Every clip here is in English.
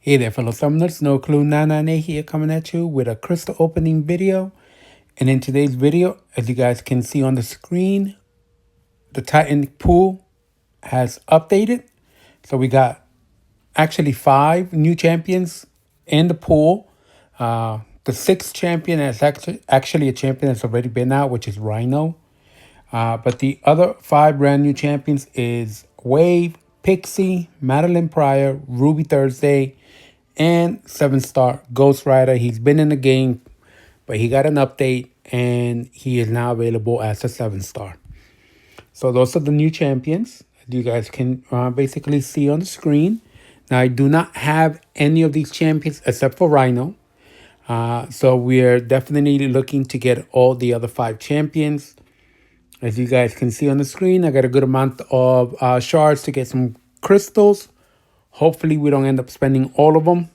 Hey there, fellow summoners. No Clue 998 here, coming at you with a crystal opening video. And in today's video, as you guys can see on the screen, the Titan pool has updated. So we got actually 5 new champions in the pool. The 6th champion is actually a champion that's already been out, which is Rhino. But the other 5 brand new champions is Wave, Pixie, Madeline Pryor, Ruby Thursday, and 7-star Ghost Rider. He's been in the game, but he got an update and he is now available as a 7-star. So those are the new champions you guys can basically see on the screen. Now, I do not have any of these champions except for Rhino. So we're definitely looking to get all the other 5 champions. As you guys can see on the screen, I got a good amount of shards to get some crystals. Hopefully we don't end up spending all of them.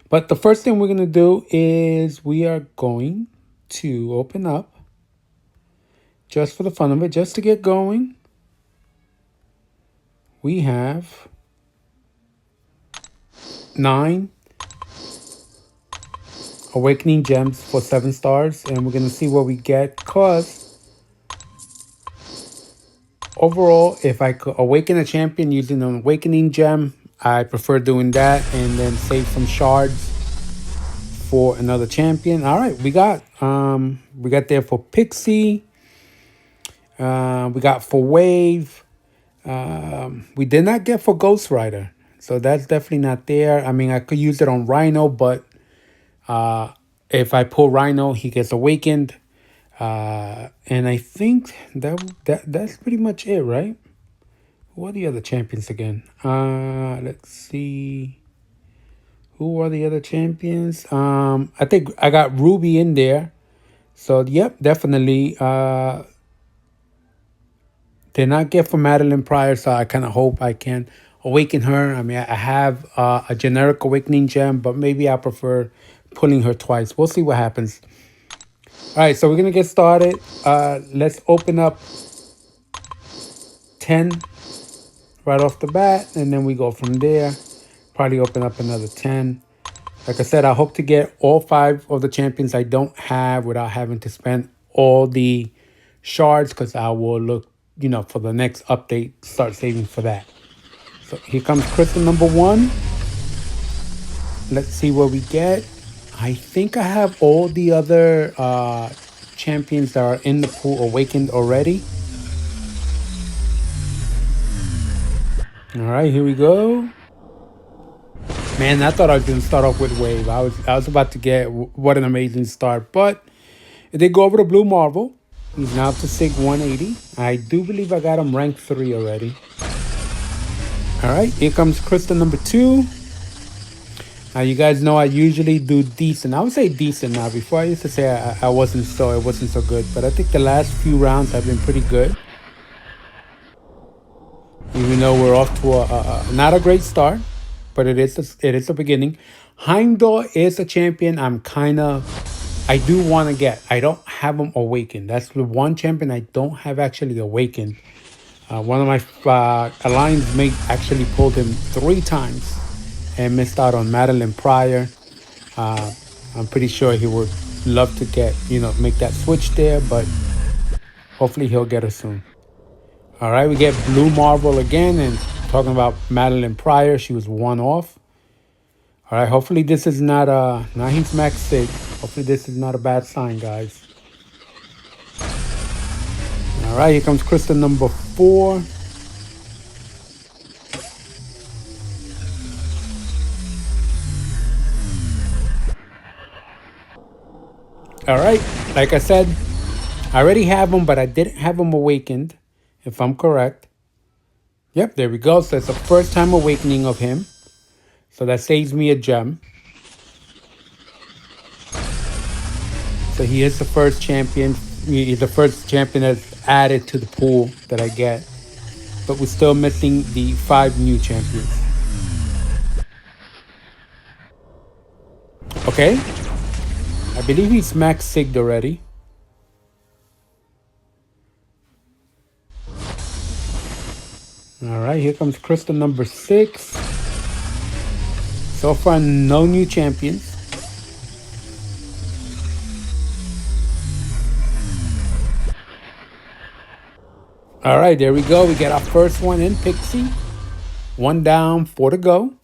But the first thing we're going to do is we are going to open up, just for the fun of it, just to get going. We have 9 Awakening Gems for 7 stars. And we're going to see what we get, because overall, if I could awaken a champion using an Awakening Gem, I prefer doing that and then save some shards for another champion. All right, we got there for Pixie. We got for Wave. We did not get for Ghost Rider, so that's definitely not there. I mean, I could use it on Rhino, but if I pull Rhino, he gets awakened. And I think that's pretty much it, right? Who are the other champions again? Let's see. Who are the other champions? I think I got Ruby in there. So, yep, definitely. Did not get for Madeline Pryor, so I kind of hope I can awaken her. I mean, I have a generic Awakening Gem, but maybe I prefer pulling her twice. We'll see what happens. All right, so we're going to get started. Let's open up 10 right off the bat, and then we go from there. Probably open up another 10. Like I said, I hope to get all 5 of the champions I don't have without having to spend all the shards, because I will look, for the next update, start saving for that. So here comes crystal number 1. Let's see what we get. I think I have all the other champions that are in the pool awakened already. All right, here we go. Man, I thought I was going to start off with Wave. I was about to get what an amazing start, but it did go over to Blue Marvel. He's now to SIG 180. I do believe I got him rank 3 already. All right, here comes crystal number 2. Now, you guys know I usually do decent. I would say decent now. Before I used to say it wasn't so good, but I think the last few rounds have been pretty good. Even though we're off to not a great start, but it is a beginning. Heimdall is a champion I do want to get. I don't have him awakened. That's the one champion I don't have actually awakened. One of my alliance mates actually pulled him 3 times and missed out on Madeline Pryor. I'm pretty sure he would love to get, make that switch there, but hopefully he'll get her soon. All right, we get Blue Marvel again, and talking about Madeline Pryor, she was 1 off. All right, hopefully this is not now he's max 6. Hopefully this is not a bad sign, guys. All right, here comes crystal number 4. All right, like I said, I already have him, but I didn't have him awakened, if I'm correct. Yep, there we go. So it's the first time awakening of him. So that saves me a gem. So he is the first champion. He's the first champion that's added to the pool that I get. But we're still missing the 5 new champions. Okay. I believe he's max sigged already. All right, here comes crystal number 6. So far, no new champions. All right, there we go. We get our first one in, Pixie. 1 down, 4 to go.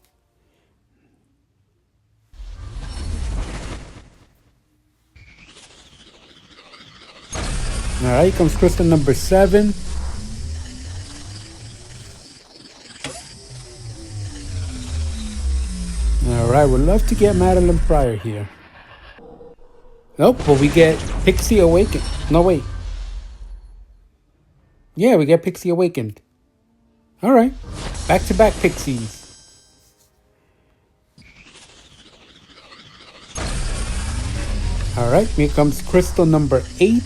All right, here comes crystal number 7. All right, we'd love to get Madeline Pryor here. Nope, but we get Pixie Awakened. No, wait. Yeah, we get Pixie Awakened. All right, back-to-back Pixies. All right, here comes crystal number 8.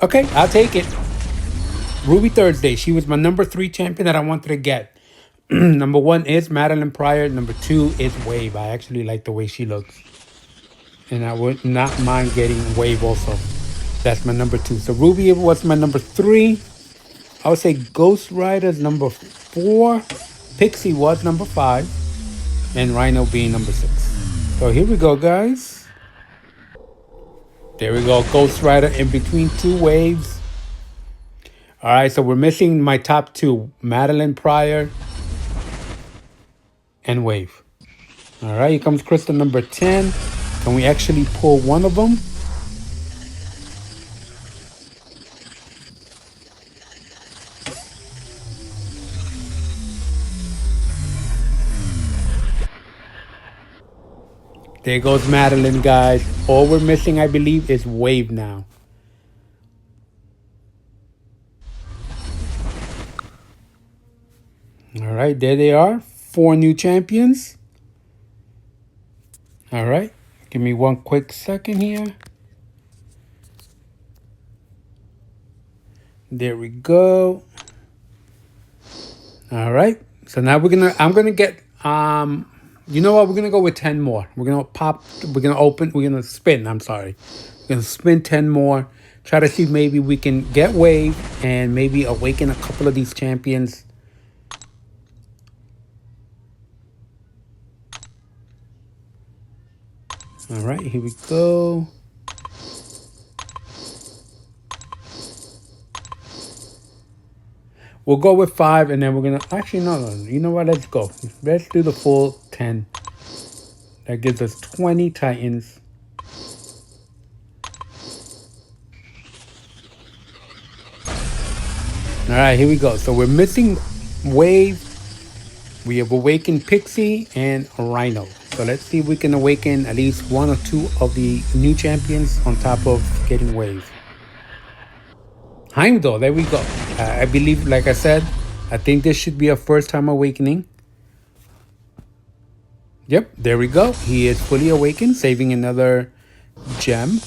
Okay, I'll take it. Ruby Thursday. She was my number 3 champion that I wanted to get. Number 1 is Madeline Pryor. Number 2 is Wave. I actually like the way she looks. And I would not mind getting Wave also. That's my number 2. So Ruby was my number 3. I would say Ghost Rider's number 4. Pixie was number 5. And Rhino being number 6. So here we go, guys. There we go. Ghost Rider in between 2 waves. All right, so we're missing my top 2. Madeline Pryor and Wave. All right, here comes crystal number 10. Can we actually pull one of them? There goes Madeline, guys. All we're missing, I believe, is Wave now. All right, there they are. 4 new champions. All right, give me one quick second here. There we go. All right, so now I'm gonna get you know what? We're gonna go with 10 more. We're gonna spin. I'm sorry. We're gonna spin 10 more. Try to see if maybe we can get Wave and maybe awaken a couple of these champions. All right, here we go. We'll go with 5, and then we're gonna actually no. You know what? Let's go. Let's do the full 10. That gives us 20 Titans. All right, here we go. So we're missing Wave. We have awakened Pixie and Rhino. So let's see if we can awaken at least 1 or 2 of the new champions on top of getting Wave. Heimdall, there we go. I believe, like I said, I think this should be a first time awakening. Yep, there we go. He is fully awakened, saving another gem.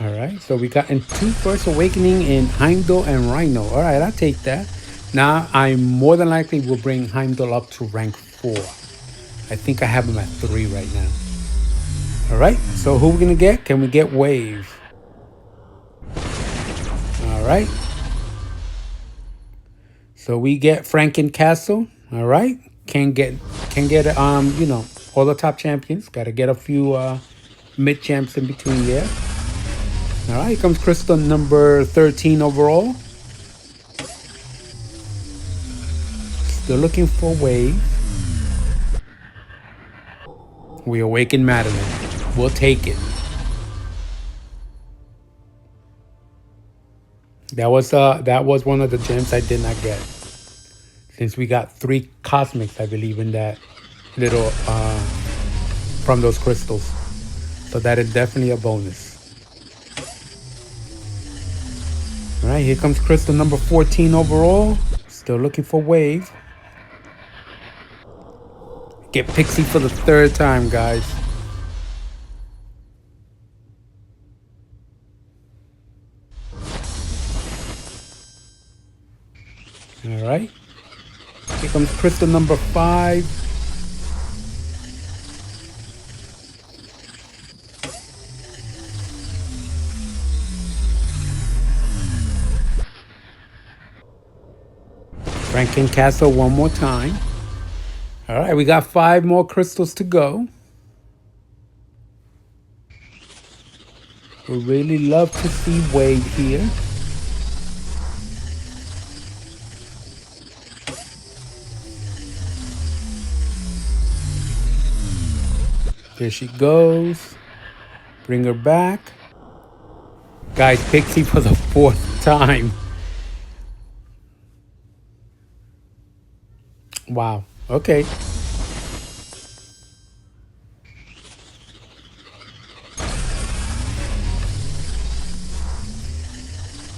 All right, so we got in 2 first awakening in Heimdall and Rhino. All right, I'll take that. Now, I more than likely will bring Heimdall up to rank 4. I think I have him at 3 right now. All right, so who are we going to get? Can we get Wave? All right. So we get Frankencastle. All right. Can get you know, all the top champions. Got to get a few mid champs in between there. All right, here comes crystal number 13 overall. Still looking for Wave. We awaken Madeline. We'll take it. That was one of the gems I did not get. Since we got 3 cosmics, I believe, in that little from those crystals. So that is definitely a bonus. All right, here comes crystal number 14 overall. Still looking for Wave. Get Pixie for the 3rd time, guys. All right. Here comes crystal number 5. Rankin Castle one more time. All right, we got 5 more crystals to go. We really love to see Wade here. There she goes. Bring her back. Guys, Pixie for the 4th time. Wow. Okay.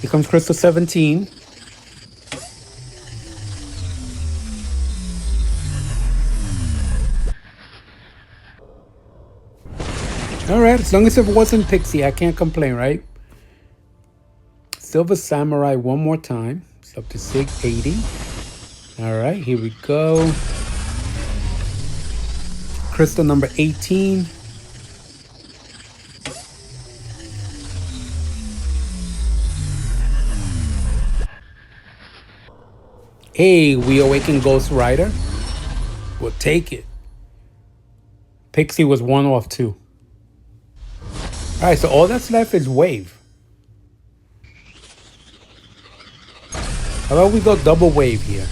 Here comes Crystal 17. All right, as long as it wasn't Pixie, I can't complain, right? Silver Samurai one more time. It's up to 680. All right, here we go. Crystal number 18. Hey, we awaken Ghost Rider. We'll take it. Pixie was 1 off too. All right, so all that's left is Wave. How about we go double Wave here?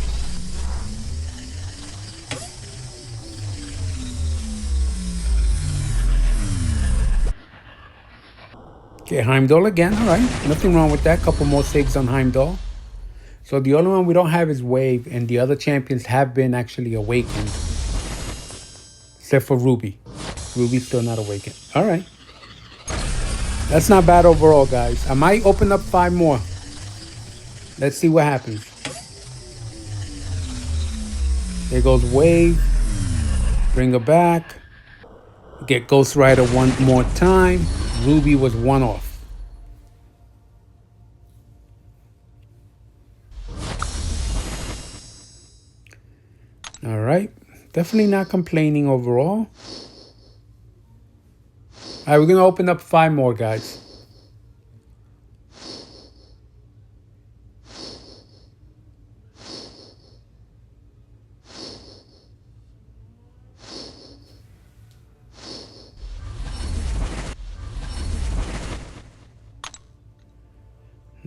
Okay, Heimdall again. All right, nothing wrong with that. Couple more saves on Heimdall. So the only one we don't have is Wave, and the other champions have been actually awakened. Except for Ruby. Ruby's still not awakened. All right. That's not bad overall, guys. I might open up 5 more. Let's see what happens. There goes Wave. Bring her back. Get Ghost Rider one more time. Ruby was 1 off. All right. Definitely not complaining overall. All right, we're going to open up 5 more, guys.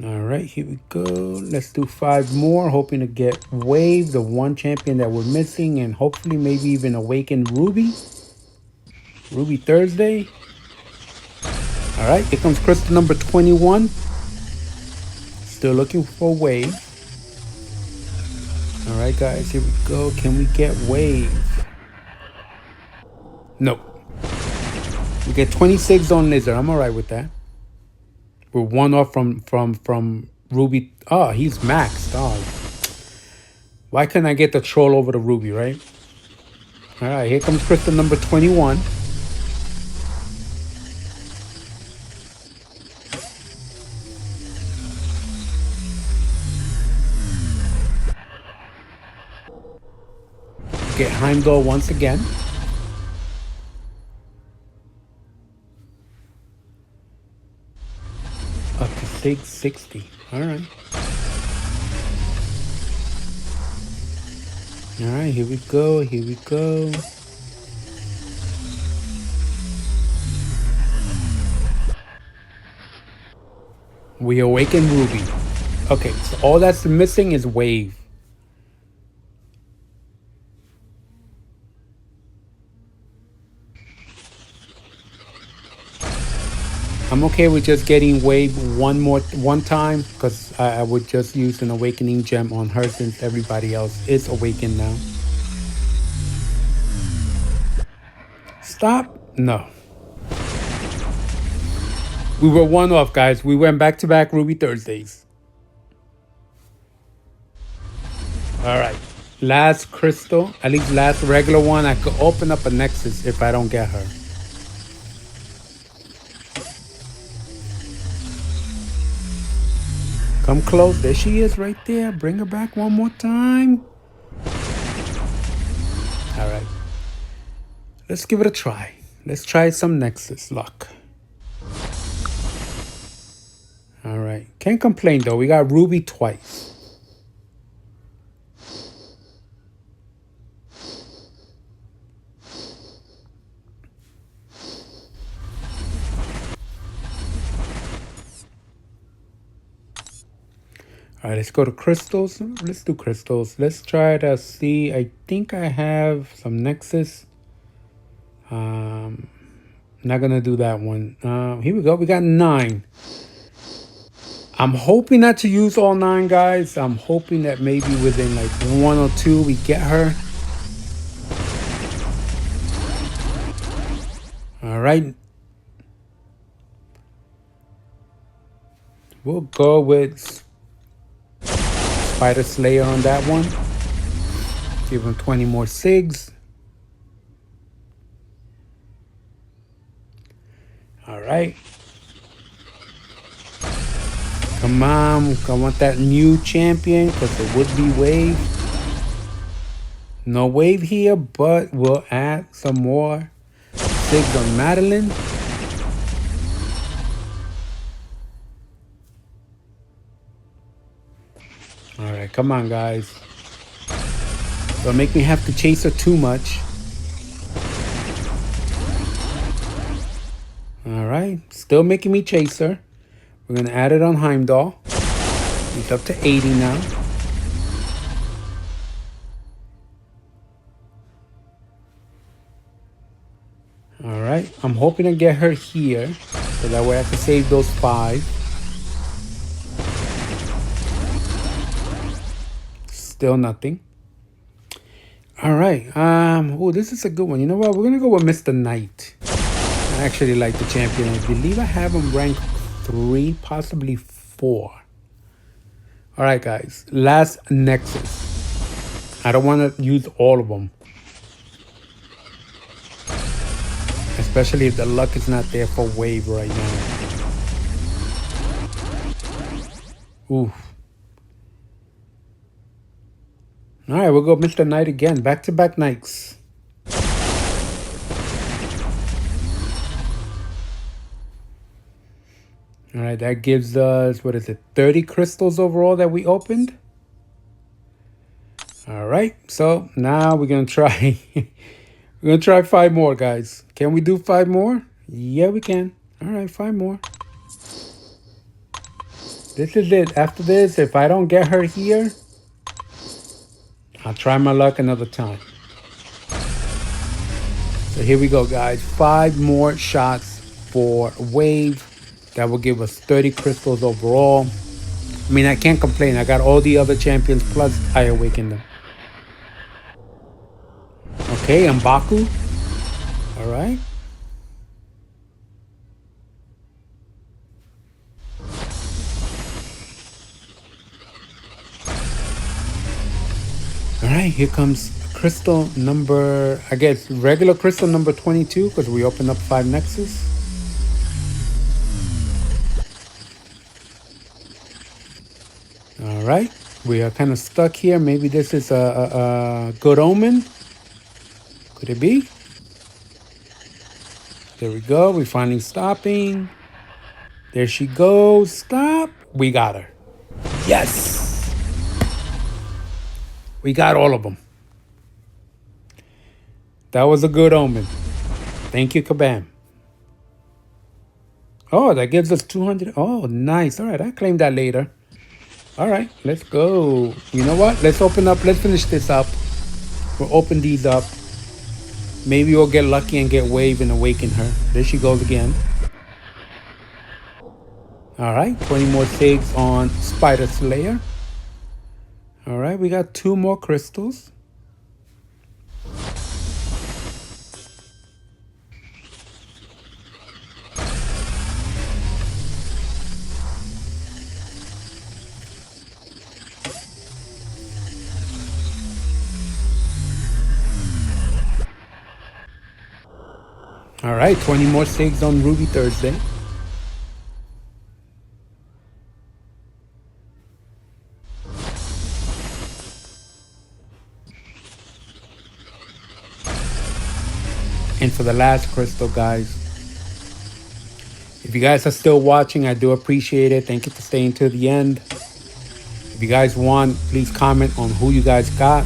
All right, here we go. Let's do 5 more, hoping to get Wave, the one champion that we're missing, and hopefully maybe even awaken Ruby. Ruby Thursday. All right, here comes crystal number 21. Still looking for Wave. All right, guys, here we go. Can we get Wave? Nope. We get 26 on Lizard. I'm all right with that. We're 1 off from Ruby. Oh, he's maxed. Oh. Why couldn't I get the troll over to Ruby, right? All right, here comes crystal number 21. Get Heimdall once again. Up to 660. All right. All right, here we go. Here we go. We awaken Ruby. Okay, so all that's missing is Wave. I'm okay with just getting Wave one time because I would just use an awakening gem on her since everybody else is awakened now. Stop? No. We were 1 off, guys. We went back-to-back Ruby Thursdays. All right. Last crystal, at least last regular one. I could open up a Nexus if I don't get her. Come close. There she is right there. Bring her back one more time. All right. Let's give it a try. Let's try some Nexus luck. All right. Can't complain, though. We got Ruby twice. All right, let's go to crystals. Let's do crystals. Let's try to see. I think I have some Nexus. Not gonna do that one. Here we go. We got 9. I'm hoping not to use all 9, guys. I'm hoping that maybe within like 1 or 2 we get her. All right. We'll go with Spider Slayer on that one. Give him 20 more SIGs. All right. Come on. I want that new champion because it would be wave. No wave here, but we'll add some more SIGs on Madeline. All right, come on, guys. Don't make me have to chase her too much. All right, still making me chase her. We're gonna add it on Heimdall. He's up to 80 now. All right, I'm hoping to get her here, so that way I can save those 5. Still nothing. All right, oh, this is a good one. You know what? We're gonna go with Mr. Knight. I actually like the champion. I believe I have him ranked 3, possibly 4. All right, guys. Last Nexus. I don't want to use all of them. Especially if the luck is not there for wave right now. Oof. All right, we'll go Mr. Knight again. Back-to-back nights. All right, that gives us, what is it, 30 crystals overall that we opened. All right, so now we're going to try, we're going to try 5 more, guys. Can we do 5 more? Yeah, we can. All right, 5 more. This is it. After this, if I don't get her here, I'll try my luck another time. So here we go, guys. 5 more shots for wave. That will give us 30 crystals overall. I mean, I can't complain. I got all the other champions, plus I awakened them. Okay, M'Baku. All right. All right, here comes crystal number, I guess, regular crystal number 22, because we opened up 5 Nexus. All right, we are kind of stuck here. Maybe this is a good omen. Could it be? There we go. We're finally stopping. There she goes. Stop. We got her. Yes. We got all of them. That was a good omen. Thank you, Kabam. Oh, that gives us 200. Oh, nice. All right, I claim that later. All right, let's go. You know what? Let's open up. Let's finish this up. We'll open these up. Maybe we'll get lucky and get wave and awaken her. There she goes again. All right, 20 more saves on Spider Slayer. All right, we got 2 more crystals. All right, 20 more saves on Ruby Thursday. And for the last crystal, guys, if you guys are still watching, I do appreciate it. Thank you for staying to the end. If you guys want, please comment on who you guys got.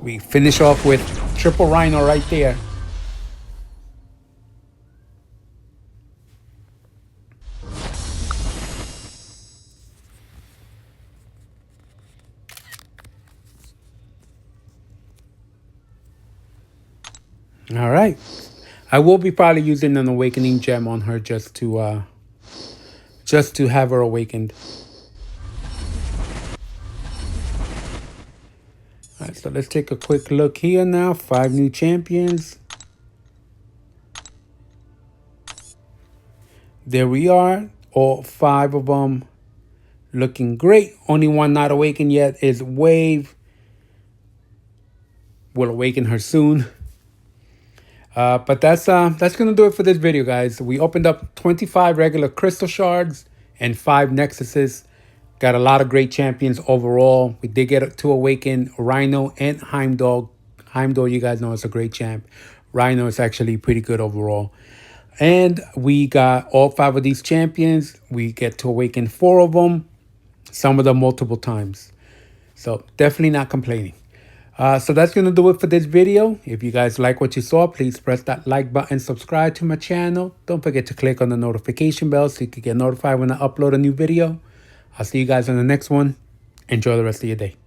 We finish off with triple rhino right there. All right. I will be probably using an awakening gem on her just to have her awakened. All right, so let's take a quick look here now. 5 new champions. There we are. All 5 of them looking great. Only one not awakened yet is Wave. We'll awaken her soon. But that's gonna do it for this video, guys. We opened up 25 regular crystal shards and 5 nexuses. Got a lot of great champions overall. We did get to awaken Rhino and Heimdall. Heimdall, you guys know, is a great champ. Rhino is actually pretty good overall. And we got all 5 of these champions. We get to awaken 4 of them, some of them multiple times. So definitely not complaining. So that's going to do it for this video. If you guys like what you saw, please press that like button, subscribe to my channel. Don't forget to click on the notification bell so you can get notified when I upload a new video. I'll see you guys on the next one. Enjoy the rest of your day.